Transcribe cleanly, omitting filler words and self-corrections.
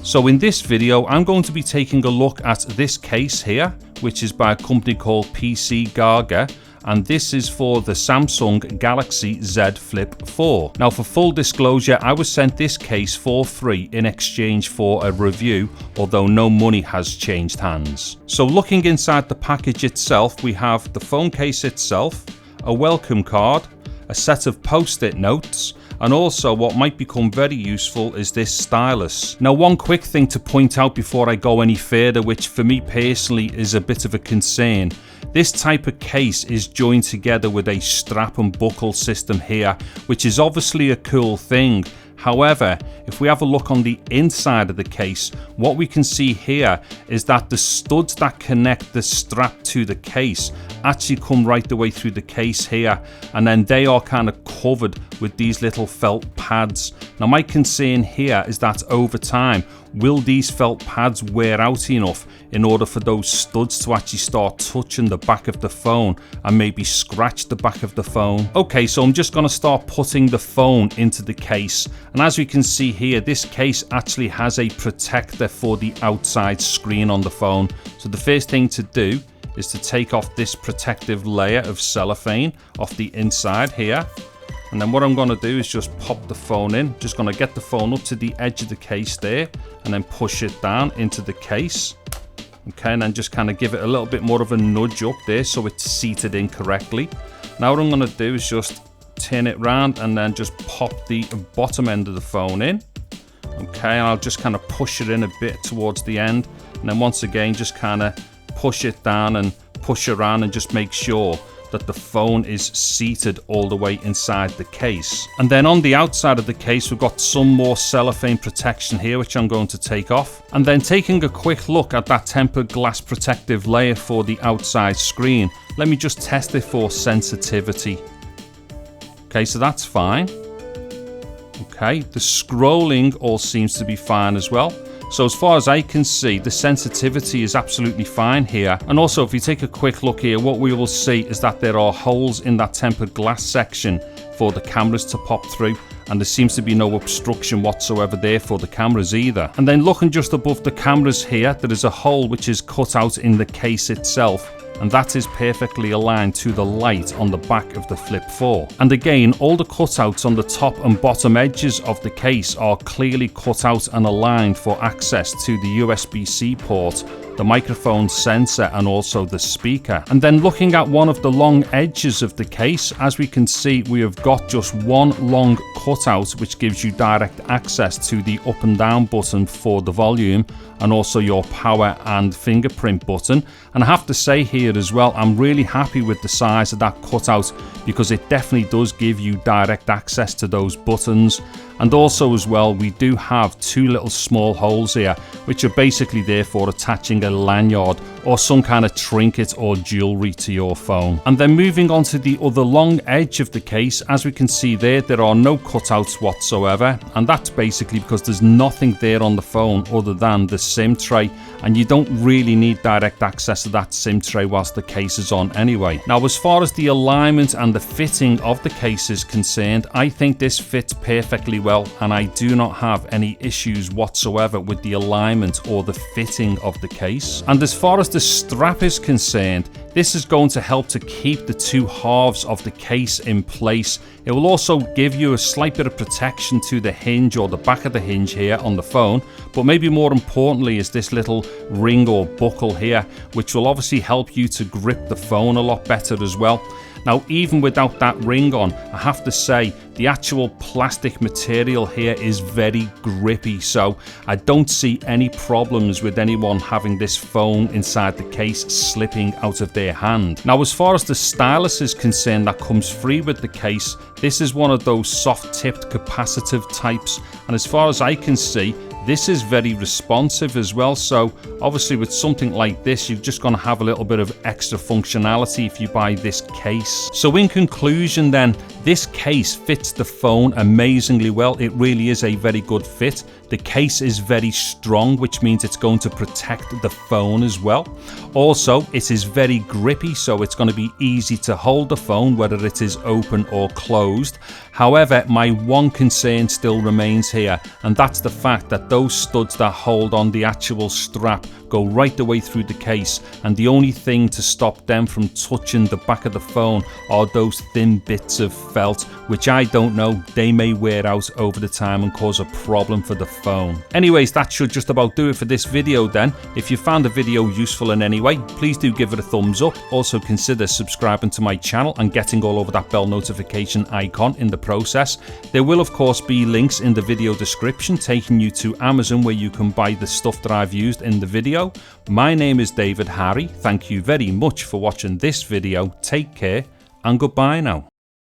So in this video, I'm going to be taking a look at this case here, which is by a company called pcgaga, and this is for the Samsung Galaxy Z Flip 4. Now for full disclosure, I was sent this case for free in exchange for a review, although no money has changed hands. So looking inside the package itself, we have the phone case itself, a welcome card, a set of post-it notes, and also what might become very useful is this stylus. Now one quick thing to point out before I go any further, which for me personally is a bit of a concern. This type of case is joined together with a strap and buckle system here, which is obviously a cool thing. However, if we have a look on the inside of the case, what we can see here is that the studs that connect the strap to the case actually come right the way through the case here, and then they are kind of covered with these little felt pads. Now my concern here is that over time, will these felt pads wear out enough in order for those studs to actually start touching the back of the phone and maybe scratch the back of the phone? Okay, so I'm just going to start putting the phone into the case, and as we can see here, this case actually has a protector for the outside screen on the phone. So the first thing to do is to take off this protective layer of cellophane off the inside here. And then what I'm going to do is just pop the phone in. Just going to get the phone up to the edge of the case there and then push it down into the case. Okay, and then just kind of give it a little bit more of a nudge up there so it's seated in correctly. Now what I'm going to do is just turn it round and then just pop the bottom end of the phone in. Okay, and I'll just kind of push it in a bit towards the end. And then once again, just kind of push it down and push around and just make sure that the phone is seated all the way inside the case. And then on the outside of the case, we've got some more cellophane protection here, which I'm going to take off. And then taking a quick look at that tempered glass protective layer for the outside screen, let me just test it for sensitivity. Okay, so that's fine. Okay, the scrolling all seems to be fine as well. So as far as I can see, the sensitivity is absolutely fine here. And also if you take a quick look here, what we will see is that there are holes in that tempered glass section for the cameras to pop through, and there seems to be no obstruction whatsoever there for the cameras either. And then looking just above the cameras here, there is a hole which is cut out in the case itself, and that is perfectly aligned to the light on the back of the Flip 4. And again, all the cutouts on the top and bottom edges of the case are clearly cut out and aligned for access to the USB-C port, the microphone sensor, and also the speaker. And then looking at one of the long edges of the case, as we can see, we have got just one long cutout which gives you direct access to the up and down button for the volume, and also your power and fingerprint button. And I have to say here as well, I'm really happy with the size of that cutout because it definitely does give you direct access to those buttons. And also as well, we do have two little small holes here, which are basically there for attaching a lanyard or some kind of trinket or jewelry to your phone. And then moving on to the other long edge of the case, as we can see there are no cutouts whatsoever, and that's basically because there's nothing there on the phone other than the SIM tray, and you don't really need direct access to that SIM tray whilst the case is on anyway. Now as far as the alignment and the fitting of the case is concerned, I think this fits perfectly well, and I do not have any issues whatsoever with the alignment or the fitting of the case. And as far as the strap is concerned, this is going to help to keep the two halves of the case in place. It will also give you a slight bit of protection to the hinge or the back of the hinge here on the phone, but maybe more importantly is this little ring or buckle here, which will obviously help you to grip the phone a lot better as well. Now even without that ring on, I have to say the actual plastic material here is very grippy, so I don't see any problems with anyone having this phone inside the case slipping out of their hand. Now as far as the stylus is concerned that comes free with the case, this is one of those soft tipped capacitive types, and as far as I can see, this is very responsive as well, so obviously with something like this, you're just going to have a little bit of extra functionality if you buy this case. So in conclusion then, this case fits the phone amazingly well. It really is a very good fit. The case is very strong, which means it's going to protect the phone as well. Also, it is very grippy, so it's going to be easy to hold the phone, whether it is open or closed. However, my one concern still remains here, and that's the fact that those studs that hold on the actual strap go right the way through the case, and the only thing to stop them from touching the back of the phone are those thin bits of felt, which I don't know, they may wear out over the time and cause a problem for the phone. Anyways, that should just about do it for this video then. If you found the video useful in any way, please do give it a thumbs up. Also consider subscribing to my channel and getting all over that bell notification icon in the process. There will of course be links in the video description taking you to Amazon where you can buy the stuff that I've used in the video. My name is David Harry. Thank you very much for watching this video. Take care and goodbye now.